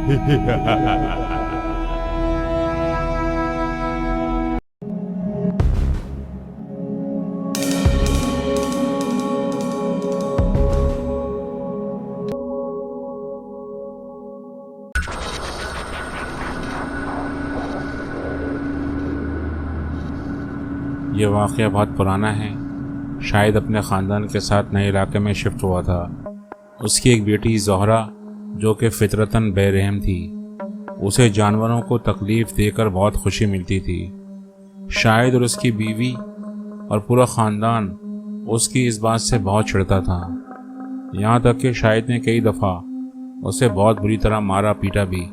یہ واقعہ بہت پرانا ہے۔ شاید اپنے خاندان کے ساتھ نئے علاقے میں شفٹ ہوا تھا۔ اس کی ایک بیٹی زہرا جو کہ فطرتاً بے رحم تھی، اسے جانوروں کو تکلیف دے کر بہت خوشی ملتی تھی۔ شاید اور اس کی بیوی اور پورا خاندان اس کی اس بات سے بہت چڑھتا تھا، یہاں تک کہ شاید نے کئی دفعہ اسے بہت بری طرح مارا پیٹا بھی،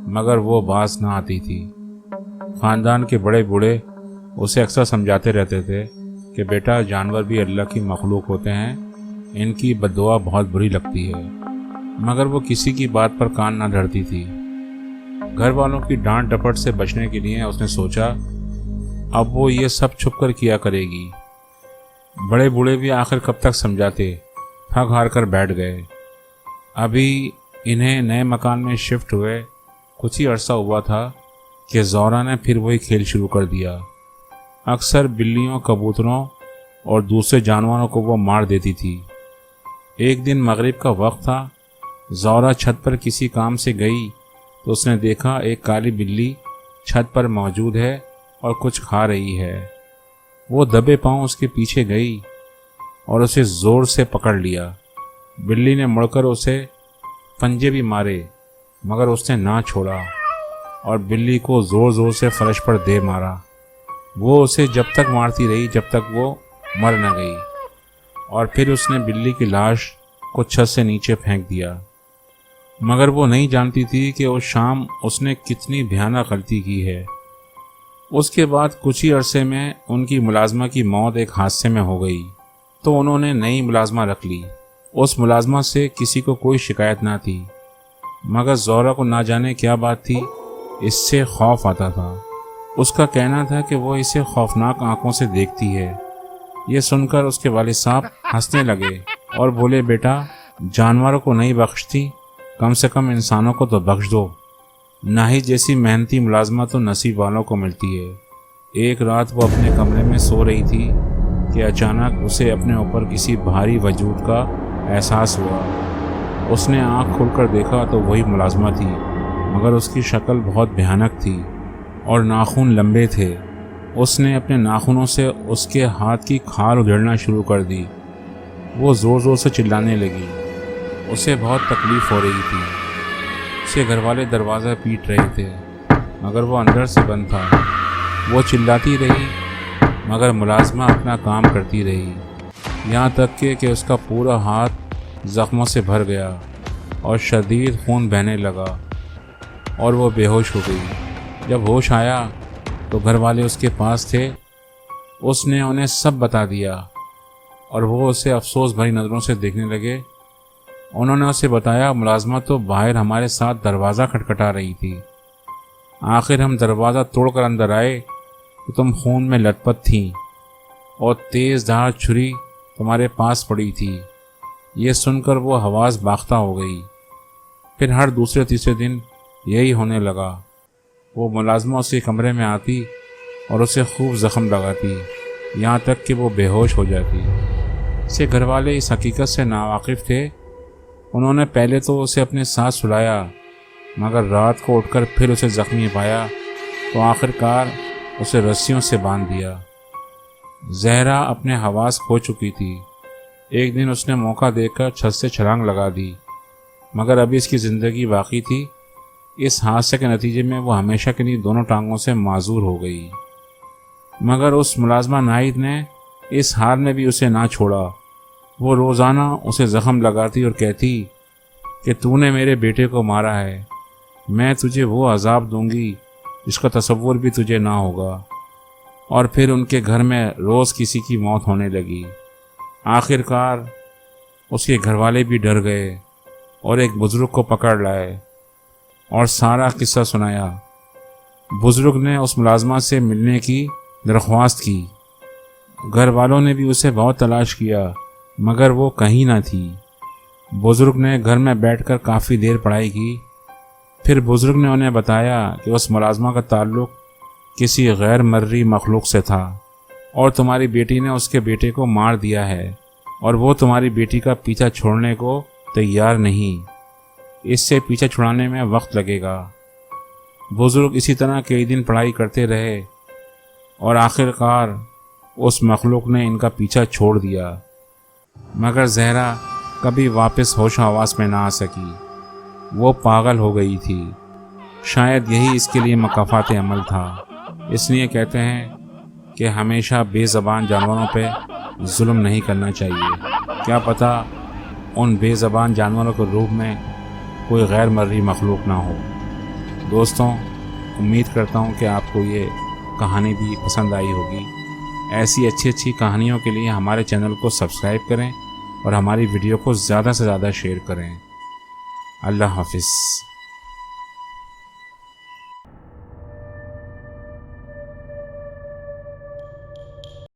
مگر وہ باز نہ آتی تھی۔ خاندان کے بڑے بوڑھے اسے اکثر سمجھاتے رہتے تھے کہ بیٹا، جانور بھی اللہ کی مخلوق ہوتے ہیں، ان کی بد دعا بہت بری لگتی ہے، مگر وہ کسی کی بات پر کان نہ دھرتی تھی۔ گھر والوں کی ڈانٹ ڈپٹ سے بچنے کے لیے اس نے سوچا اب وہ یہ سب چھپ کر کیا کرے گی۔ بڑے بوڑھے بھی آخر کب تک سمجھاتے، تھک ہار کر بیٹھ گئے۔ ابھی انہیں نئے مکان میں شفٹ ہوئے کچھ ہی عرصہ ہوا تھا کہ زہرا نے پھر وہی کھیل شروع کر دیا۔ اکثر بلیوں، کبوتروں اور دوسرے جانوروں کو وہ مار دیتی تھی۔ ایک دن مغرب کا وقت تھا، زہرا چھت پر کسی کام سے گئی تو اس نے دیکھا ایک کالی بلی چھت پر موجود ہے اور کچھ کھا رہی ہے۔ وہ دبے پاؤں اس کے پیچھے گئی اور اسے زور سے پکڑ لیا۔ بلی نے مڑ کر اسے پنجے بھی مارے، مگر اس نے نہ چھوڑا اور بلی کو زور زور سے فرش پر دے مارا۔ وہ اسے جب تک مارتی رہی جب تک وہ مر نہ گئی، اور پھر اس نے بلی کی لاش کو چھت سے نیچے پھینک دیا۔ مگر وہ نہیں جانتی تھی کہ اس شام اس نے کتنی بھیانک غلطی کی ہے۔ اس کے بعد کچھ ہی عرصے میں ان کی ملازمہ کی موت ایک حادثے میں ہو گئی، تو انہوں نے نئی ملازمہ رکھ لی۔ اس ملازمہ سے کسی کو کوئی شکایت نہ تھی، مگر زہرا کو نہ جانے کیا بات تھی، اس سے خوف آتا تھا۔ اس کا کہنا تھا کہ وہ اسے خوفناک آنکھوں سے دیکھتی ہے۔ یہ سن کر اس کے والد صاحب ہنسنے لگے اور بولے، بیٹا، جانوروں کو نہیں بخشتی، کم سے کم انسانوں کو تو بخش دو۔ ناہید جیسی محنتی ملازمہ تو نصیب والوں کو ملتی ہے۔ ایک رات وہ اپنے کمرے میں سو رہی تھی کہ اچانک اسے اپنے اوپر کسی بھاری وجود کا احساس ہوا۔ اس نے آنکھ کھول کر دیکھا تو وہی ملازمہ تھی، مگر اس کی شکل بہت بھیانک تھی اور ناخن لمبے تھے۔ اس نے اپنے ناخنوں سے اس کے ہاتھ کی کھال ادھیڑنا شروع کر دی۔ وہ زور زور سے چلانے لگی، اسے بہت تکلیف ہو رہی تھی۔ اسے گھر والے دروازہ پیٹ رہے تھے، مگر وہ اندر سے بند تھا۔ وہ چلاتی رہی، مگر ملازمہ اپنا کام کرتی رہی، یہاں تک کہ اس کا پورا ہاتھ زخموں سے بھر گیا اور شدید خون بہنے لگا اور وہ بے ہوش ہو گئی۔ جب ہوش آیا تو گھر والے اس کے پاس تھے۔ اس نے انہیں سب بتا دیا اور وہ اسے افسوس بھری نظروں سے دیکھنے لگے۔ انہوں نے اسے بتایا، ملازمہ تو باہر ہمارے ساتھ دروازہ کھٹکھٹا رہی تھی، آخر ہم دروازہ توڑ کر اندر آئے تو تم خون میں لت پت تھیں اور تیز دھار چھری تمہارے پاس پڑی تھی۔ یہ سن کر وہ حواس باختہ ہو گئی۔ پھر ہر دوسرے تیسرے دن یہی ہونے لگا۔ وہ ملازمہ اس کے کمرے میں آتی اور اسے خوب زخم لگاتی، یہاں تک کہ وہ بے ہوش ہو جاتی۔ اسے گھر والے اس حقیقت سے ناواقف تھے۔ انہوں نے پہلے تو اسے اپنے ساتھ سلایا، مگر رات کو اٹھ کر پھر اسے زخمی پایا تو آخر کار اسے رسیوں سے باندھ دیا۔ زہرا اپنے حواس کھو چکی تھی۔ ایک دن اس نے موقع دیکھ کر چھت سے چھلانگ لگا دی، مگر ابھی اس کی زندگی باقی تھی۔ اس حادثے کے نتیجے میں وہ ہمیشہ کے لیے دونوں ٹانگوں سے معذور ہو گئی۔ مگر اس ملازمہ ناہید نے اس حال میں بھی اسے نہ چھوڑا۔ وہ روزانہ اسے زخم لگاتی اور کہتی کہ تو نے میرے بیٹے کو مارا ہے، میں تجھے وہ عذاب دوں گی جس کا تصور بھی تجھے نہ ہوگا۔ اور پھر ان کے گھر میں روز کسی کی موت ہونے لگی۔ آخر کار اس کے گھر والے بھی ڈر گئے اور ایک بزرگ کو پکڑ لائے اور سارا قصہ سنایا۔ بزرگ نے اس ملازمہ سے ملنے کی درخواست کی۔ گھر والوں نے بھی اسے بہت تلاش کیا، مگر وہ کہیں نہ تھی۔ بزرگ نے گھر میں بیٹھ کر کافی دیر پڑھائی کی، پھر بزرگ نے انہیں بتایا کہ اس ملازمہ کا تعلق کسی غیر مرئی مخلوق سے تھا اور تمہاری بیٹی نے اس کے بیٹے کو مار دیا ہے اور وہ تمہاری بیٹی کا پیچھا چھوڑنے کو تیار نہیں، اس سے پیچھا چھڑانے میں وقت لگے گا۔ بزرگ اسی طرح کئی دن پڑھائی کرتے رہے اور آخرکار اس مخلوق نے ان کا پیچھا چھوڑ دیا، مگر زہرا کبھی واپس ہوش و حواس میں نہ آ سکی، وہ پاگل ہو گئی تھی۔ شاید یہی اس کے لیے مکافات عمل تھا۔ اس لیے کہتے ہیں کہ ہمیشہ بے زبان جانوروں پہ ظلم نہیں کرنا چاہیے، کیا پتہ ان بے زبان جانوروں کے روپ میں کوئی غیر مرئی مخلوق نہ ہو۔ دوستوں، امید کرتا ہوں کہ آپ کو یہ کہانی بھی پسند آئی ہوگی۔ ایسی اچھی کہانیوں کے لیے ہمارے چینل کو سبسکرائب کریں اور ہماری ویڈیو کو زیادہ سے زیادہ شیئر کریں۔ اللہ حافظ۔